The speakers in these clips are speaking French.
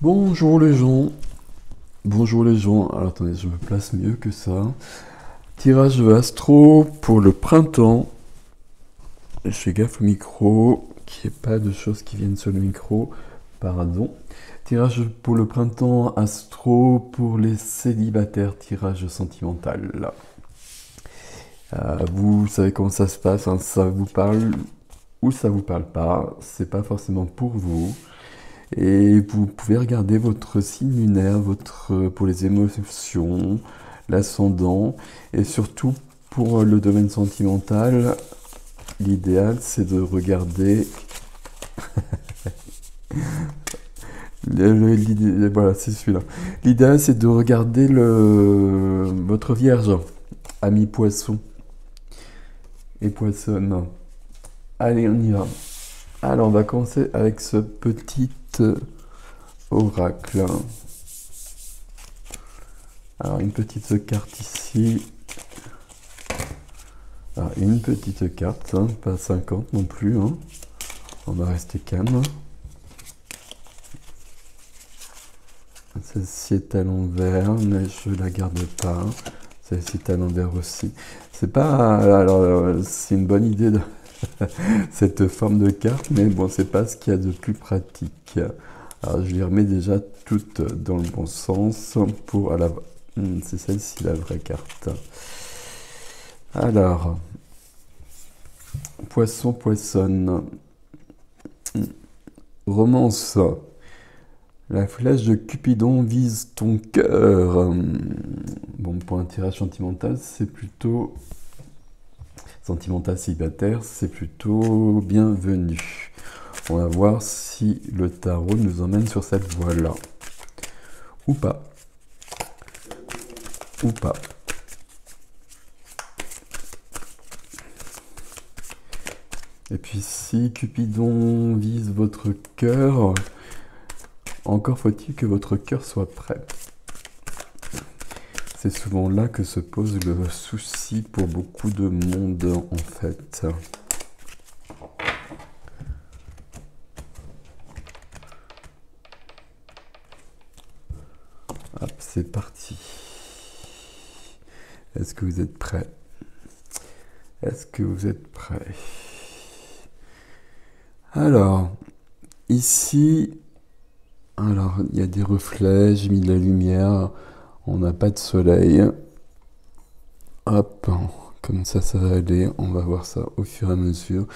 Bonjour les gens, bonjour les gens. Alors attendez, je me place mieux que ça. Tirage astro pour le printemps. Je fais gaffe au micro, qu'il n'y ait pas de choses qui viennent sur le micro. Pardon. Tirage pour le printemps astro pour les célibataires, tirage sentimental. Vous savez comment ça se passe, hein, ça vous parle ou ça vous parle pas, c'est pas forcément pour vous. Et vous pouvez regarder votre signe lunaire, pour les émotions, l'ascendant, et surtout pour le domaine sentimental, l'idéal c'est de regarder. Voilà, c'est celui-là. L'idéal c'est de regarder votre vierge, ami poisson et poissonne. Allez, on y va. Alors, on va commencer avec ce petit oracle. Alors, une petite carte ici. Alors, une petite carte, hein, pas 50 non plus. Hein. On va rester calme. Celle-ci est à l'envers, mais je la garde pas. Celle-ci est à l'envers aussi. C'est pas. Alors, c'est une bonne idée de cette forme de carte, mais bon, c'est pas ce qu'il y a de plus pratique. Alors, je les remets déjà toutes dans le bon sens pour. C'est celle-ci la vraie carte. Alors, poisson, poissonne. Romance. La flèche de Cupidon vise ton cœur. Bon, pour un tirage sentimental, c'est plutôt. Sentimental célibataire, c'est plutôt bienvenu. On va voir si le tarot nous emmène sur cette voie-là. Ou pas. Ou pas. Et puis si Cupidon vise votre cœur, encore faut-il que votre cœur soit prêt. C'est souvent là que se pose le souci pour beaucoup de monde en fait. Hop, c'est parti. Est-ce que vous êtes prêts? Est-ce que vous êtes prêts? Alors, ici, alors il y a des reflets, j'ai mis de la lumière, on n'a pas de soleil. Hop, comme ça va aller, on va voir ça au fur et à mesure.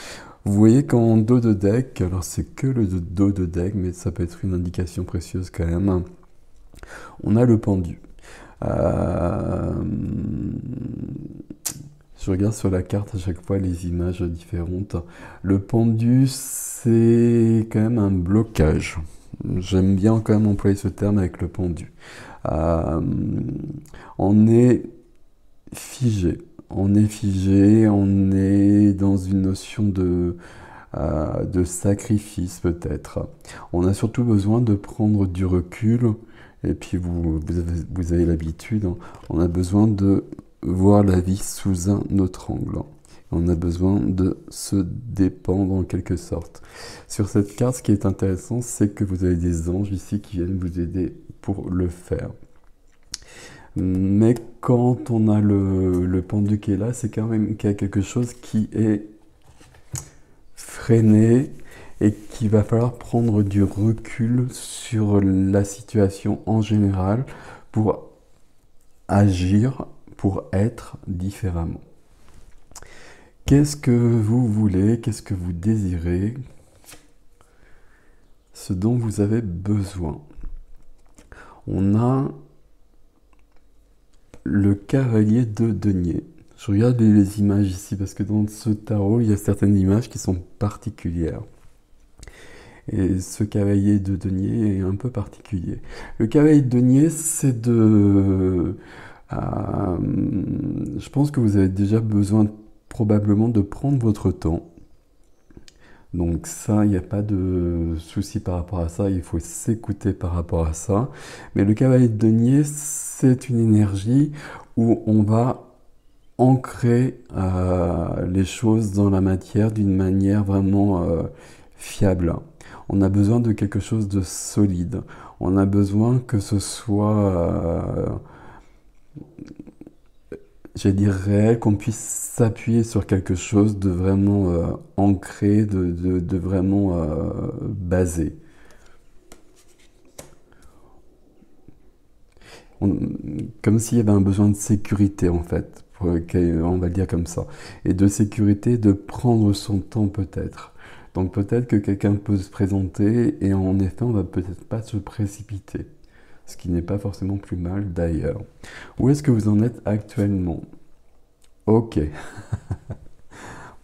Vous voyez qu'en dos de deck, alors c'est que le dos de deck, mais ça peut être une indication précieuse quand même. On a le pendu. Je regarde sur la carte à chaque fois les images différentes. Le pendu, c'est quand même un blocage. J'aime bien quand même employer ce terme avec le pendu. On est figé. On est figé, on est dans une notion de sacrifice peut-être. On a surtout besoin de prendre du recul. Et puis vous avez l'habitude, hein. On a besoin de voir la vie sous un autre angle. On a besoin de se dépendre en quelque sorte. Sur cette carte, ce qui est intéressant, c'est que vous avez des anges ici qui viennent vous aider pour le faire. Mais quand on a le pendu qui est là, c'est quand même qu'il y a quelque chose qui est freiné et qu'il va falloir prendre du recul sur la situation en général pour agir, pour être différemment. Qu'est-ce que vous voulez? Qu'est-ce que vous désirez? Ce dont vous avez besoin. On a le cavalier de denier. Je regarde les images ici parce que dans ce tarot, il y a certaines images qui sont particulières. Et ce cavalier de denier est un peu particulier. Le cavalier de denier, c'est de... je pense que vous avez déjà besoin probablement de prendre votre temps. Donc ça, il n'y a pas de souci par rapport à ça, il faut s'écouter par rapport à ça. Mais le cavalier de denier, c'est une énergie où on va ancrer les choses dans la matière d'une manière vraiment fiable. On a besoin de quelque chose de solide. On a besoin que ce soit, j'allais dire réel, qu'on puisse s'appuyer sur quelque chose de vraiment ancré, de vraiment basé. On- Comme s'il y avait un besoin de sécurité en fait, on va le dire comme ça. Et de sécurité, de prendre son temps peut-être. Donc peut-être que quelqu'un peut se présenter et en effet on va peut-être pas se précipiter. Ce qui n'est pas forcément plus mal d'ailleurs. Où est-ce que vous en êtes actuellement? Ok,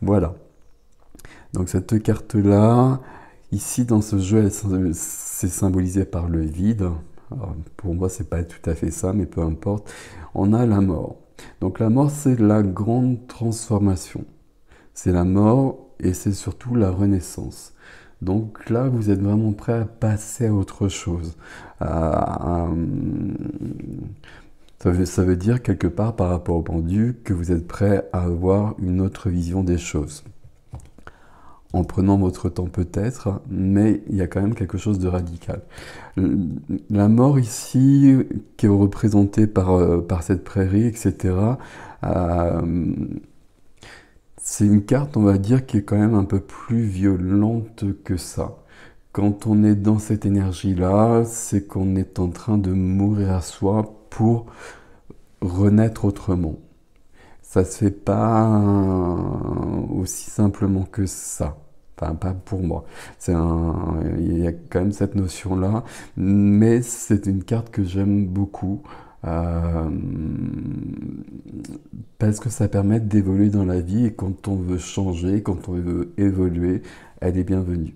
voilà. Donc cette carte-là, ici dans ce jeu, c'est symbolisé par le vide. Alors, pour moi, c'est pas tout à fait ça, mais peu importe. On a la mort. Donc la mort, c'est la grande transformation. C'est la mort et c'est surtout la renaissance. Donc là, vous êtes vraiment prêt à passer à autre chose. Ça veut dire quelque part par rapport au pendu que vous êtes prêt à avoir une autre vision des choses en prenant votre temps peut-être, mais il y a quand même quelque chose de radical. La mort ici, qui est représentée par cette prairie, etc., euh, c'est une carte, on va dire, qui est quand même un peu plus violente que ça. Quand on est dans cette énergie-là, c'est qu'on est en train de mourir à soi pour renaître autrement. Ça se fait pas aussi simplement que ça. Enfin, pas pour moi. Il y a quand même cette notion-là, mais c'est une carte que j'aime beaucoup euh, parce que ça permet d'évoluer dans la vie et quand on veut changer, quand on veut évoluer, elle est bienvenue.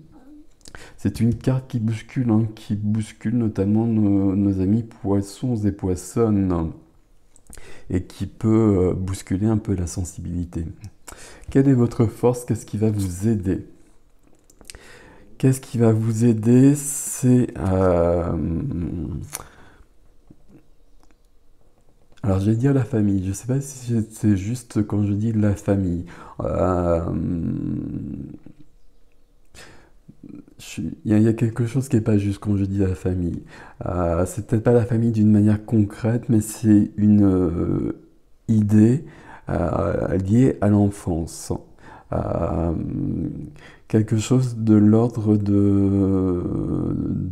C'est une carte qui bouscule notamment nos amis poissons et poissonnes et qui peut bousculer un peu la sensibilité. Quelle est votre force? Qu'est-ce qui va vous aider? Qu'est-ce qui va vous aider? Alors, je vais dire la famille. Je ne sais pas si c'est juste quand je dis la famille. Euh, il y a quelque chose qui n'est pas juste quand je dis la famille. C'est peut-être pas la famille d'une manière concrète, mais c'est une idée liée à l'enfance. Euh, Quelque chose de l'ordre de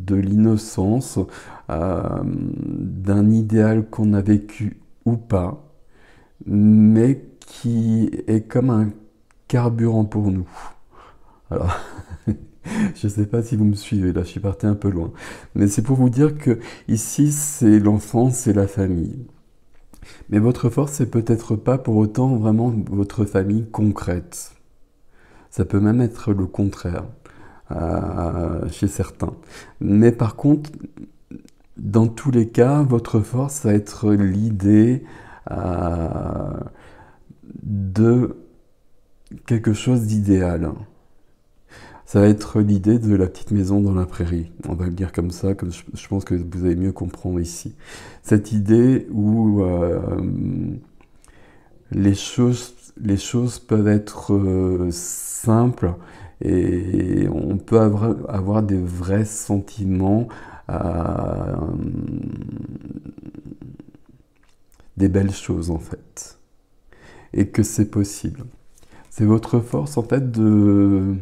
l'innocence, d'un idéal qu'on a vécu ou pas, mais qui est comme un carburant pour nous. Alors, je ne sais pas si vous me suivez, là je suis parti un peu loin. Mais c'est pour vous dire que ici c'est l'enfance, c'est la famille. Mais votre force, c'est peut-être pas pour autant vraiment votre famille concrète. Ça peut même être le contraire chez certains. Mais par contre, dans tous les cas, votre force va être l'idée euh, de quelque chose d'idéal. Ça va être l'idée de la petite maison dans la prairie. On va le dire comme ça, comme je pense que vous allez mieux comprendre ici. Cette idée où les choses peuvent être simples et on peut avoir des vrais sentiments, euh, des belles choses en fait. Et que c'est possible. C'est votre force en fait de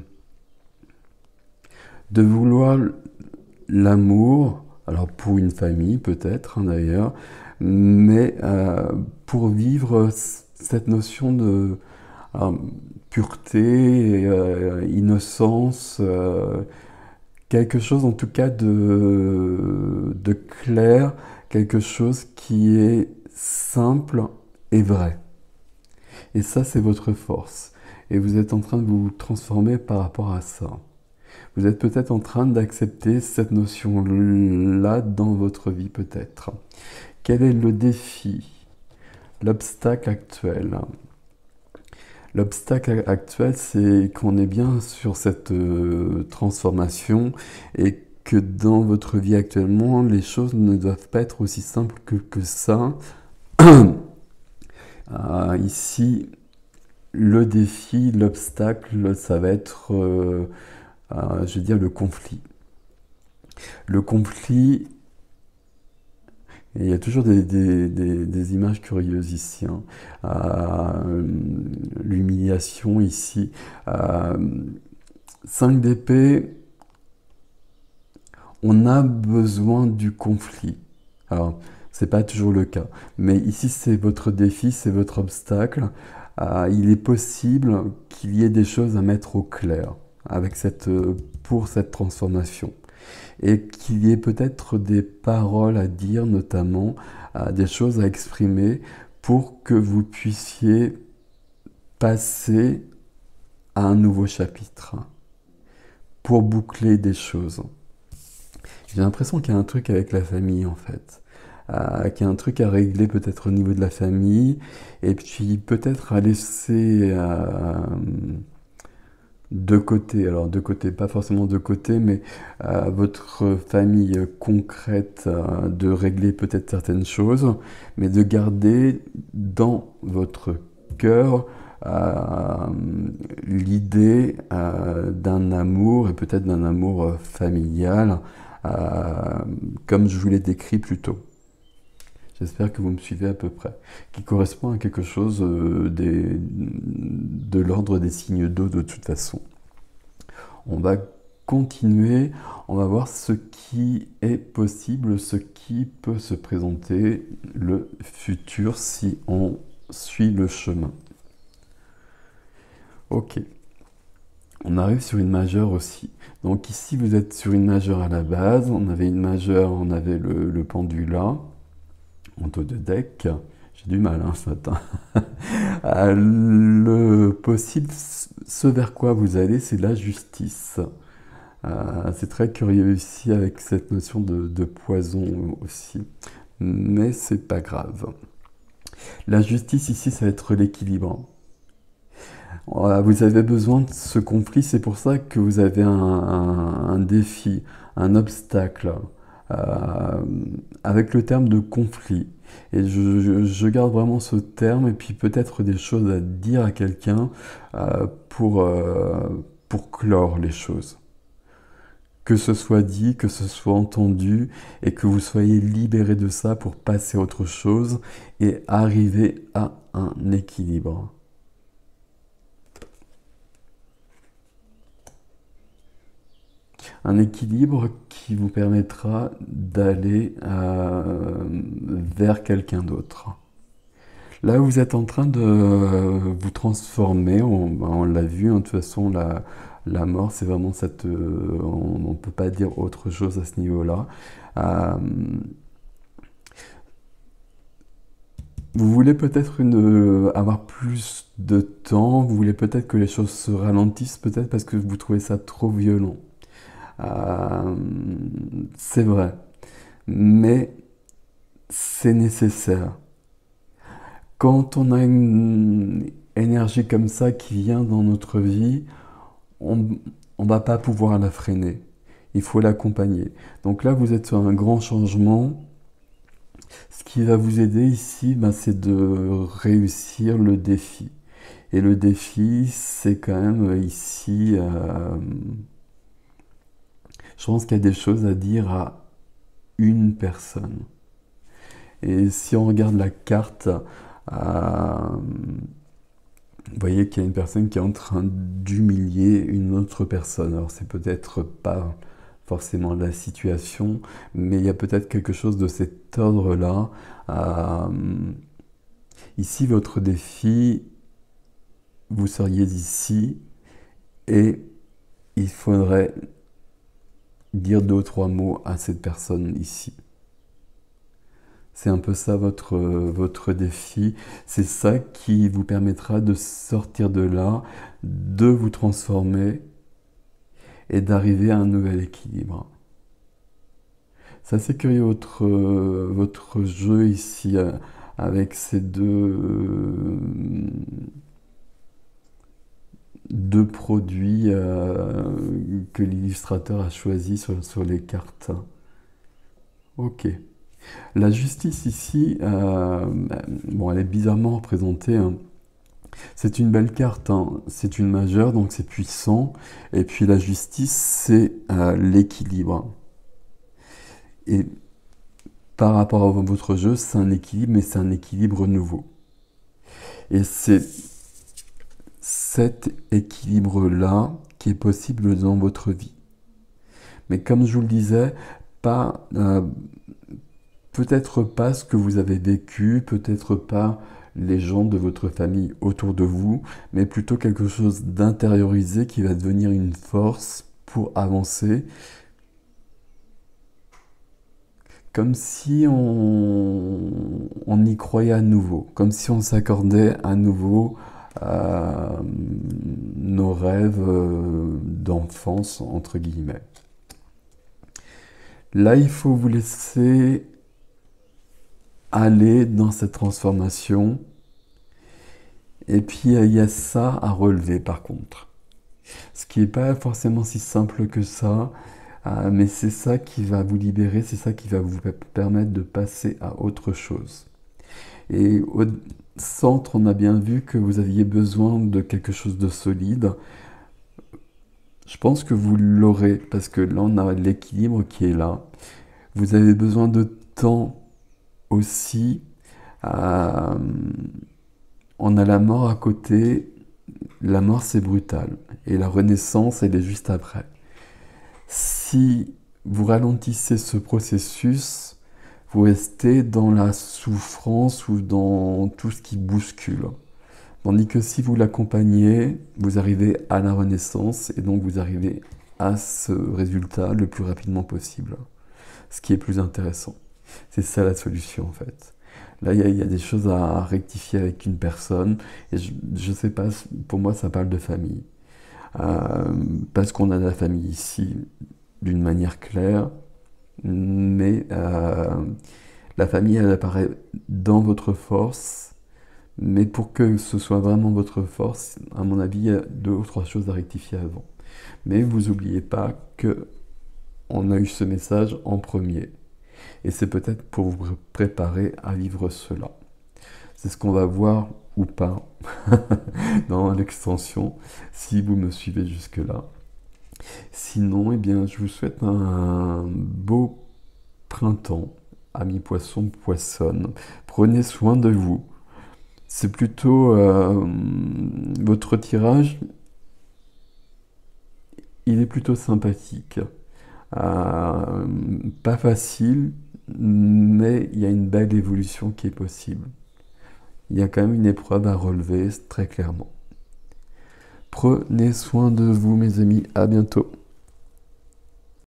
vouloir l'amour, alors pour une famille peut-être hein, d'ailleurs, mais pour vivre cette notion de alors, pureté, innocence, quelque chose en tout cas de clair, quelque chose qui est simple et vrai. Et ça, c'est votre force. Et vous êtes en train de vous transformer par rapport à ça. Vous êtes peut-être en train d'accepter cette notion-là dans votre vie, peut-être. Quel est le défi, l'obstacle actuel? L'obstacle actuel, c'est qu'on est bien sur cette transformation et que dans votre vie actuellement, les choses ne doivent pas être aussi simples que ça. Ici, le défi, l'obstacle, ça va être je veux dire le conflit. Le conflit, et il y a toujours des images curieuses ici, hein. L'humiliation ici. 5 d'épée, on a besoin du conflit. Alors, c'est pas toujours le cas. Mais ici, c'est votre défi, c'est votre obstacle. Il est possible qu'il y ait des choses à mettre au clair avec pour cette transformation. Et qu'il y ait peut-être des paroles à dire, notamment des choses à exprimer pour que vous puissiez passer à un nouveau chapitre, pour boucler des choses. J'ai l'impression qu'il y a un truc avec la famille en fait. Qu'il y a un truc à régler peut-être au niveau de la famille, et puis peut-être à laisser de côté, alors de côté, pas forcément de côté, mais votre famille concrète, de régler peut-être certaines choses, mais de garder dans votre cœur l'idée d'un amour, et peut-être d'un amour familial, comme je vous l'ai décrit plus tôt. J'espère que vous me suivez à peu près. Qui correspond à quelque chose de l'ordre des signes d'eau de toute façon. On va continuer, on va voir ce qui est possible, ce qui peut se présenter, le futur, si on suit le chemin. Ok. On arrive sur une majeure aussi. Donc ici, vous êtes sur une majeure à la base. On avait une majeure, on avait le pendula. En dos de deck, j'ai du mal ce matin. Le possible, ce vers quoi vous allez, c'est la justice. C'est très curieux ici avec cette notion de poison aussi. Mais c'est pas grave. La justice ici, ça va être l'équilibre. Vous avez besoin de ce conflit, c'est pour ça que vous avez un défi, un obstacle, avec le terme de conflit. Et je garde vraiment ce terme, et puis peut-être des choses à dire à quelqu'un pour clore les choses. Que ce soit dit, que ce soit entendu, et que vous soyez libéré de ça pour passer à autre chose et arriver à un équilibre. Un équilibre qui vous permettra d'aller vers quelqu'un d'autre. Là, vous êtes en train de vous transformer, on l'a vu, de toute façon, la mort, c'est vraiment cette... on ne peut pas dire autre chose à ce niveau-là. Vous voulez peut-être avoir plus de temps, vous voulez peut-être que les choses se ralentissent, peut-être parce que vous trouvez ça trop violent. C'est vrai, mais c'est nécessaire. Quand on a une énergie comme ça qui vient dans notre vie, on ne va pas pouvoir la freiner. Il faut l'accompagner. Donc là, vous êtes sur un grand changement. Ce qui va vous aider ici, c'est de réussir le défi. Et le défi, c'est quand même ici... je pense qu'il y a des choses à dire à une personne. Et si on regarde la carte, vous voyez qu'il y a une personne qui est en train d'humilier une autre personne. Alors c'est peut-être pas forcément la situation, mais il y a peut-être quelque chose de cet ordre-là. Ici, votre défi, vous seriez ici et il faudrait dire 2 ou 3 mots à cette personne ici. C'est un peu ça votre défi. C'est ça qui vous permettra de sortir de là, de vous transformer et d'arriver à un nouvel équilibre. C'est assez curieux votre jeu ici avec ces deux produits que l'illustrateur a choisis sur les cartes. Ok. La justice ici, bon, elle est bizarrement représentée, hein. C'est une belle carte, hein. C'est une majeure, donc c'est puissant. Et puis la justice, c'est l'équilibre. Et par rapport à votre jeu, c'est un équilibre, mais c'est un équilibre nouveau. Et c'est cet équilibre-là qui est possible dans votre vie. Mais comme je vous le disais, pas, peut-être pas ce que vous avez vécu, peut-être pas les gens de votre famille autour de vous, mais plutôt quelque chose d'intériorisé qui va devenir une force pour avancer, comme si on y croyait à nouveau, comme si on s'accordait à nouveau à nos rêves d'enfance, entre guillemets. Là, il faut vous laisser aller dans cette transformation. Et puis, il y a ça à relever par contre. Ce qui n'est pas forcément si simple que ça, mais c'est ça qui va vous libérer, c'est ça qui va vous permettre de passer à autre chose. Et au centre, on a bien vu que vous aviez besoin de quelque chose de solide. Je pense que vous l'aurez, parce que là, on a l'équilibre qui est là. Vous avez besoin de temps aussi. On a la mort à côté. La mort, c'est brutal. Et la renaissance, elle est juste après. Si vous ralentissez ce processus, vous restez dans la souffrance ou dans tout ce qui bouscule. Tandis que si vous l'accompagnez, vous arrivez à la renaissance et donc vous arrivez à ce résultat le plus rapidement possible. Ce qui est plus intéressant. C'est ça la solution en fait. Là, il y a des choses à rectifier avec une personne. Et je ne sais pas, pour moi, ça parle de famille. Parce qu'on a de la famille ici d'une manière claire. Mais la famille, elle apparaît dans votre force. Mais pour que ce soit vraiment votre force, à mon avis, il y a 2 ou 3 choses à rectifier avant. Mais vous n'oubliez pas que on a eu ce message en premier. Et c'est peut-être pour vous préparer à vivre cela. C'est ce qu'on va voir ou pas dans l'extension, si vous me suivez jusque-là. Sinon, eh bien, je vous souhaite un beau printemps, amis poissons, poissonnes. Prenez soin de vous. C'est plutôt votre tirage, il est plutôt sympathique. Pas facile, mais il y a une belle évolution qui est possible. Il y a quand même une épreuve à relever, très clairement. Prenez soin de vous, mes amis. À bientôt.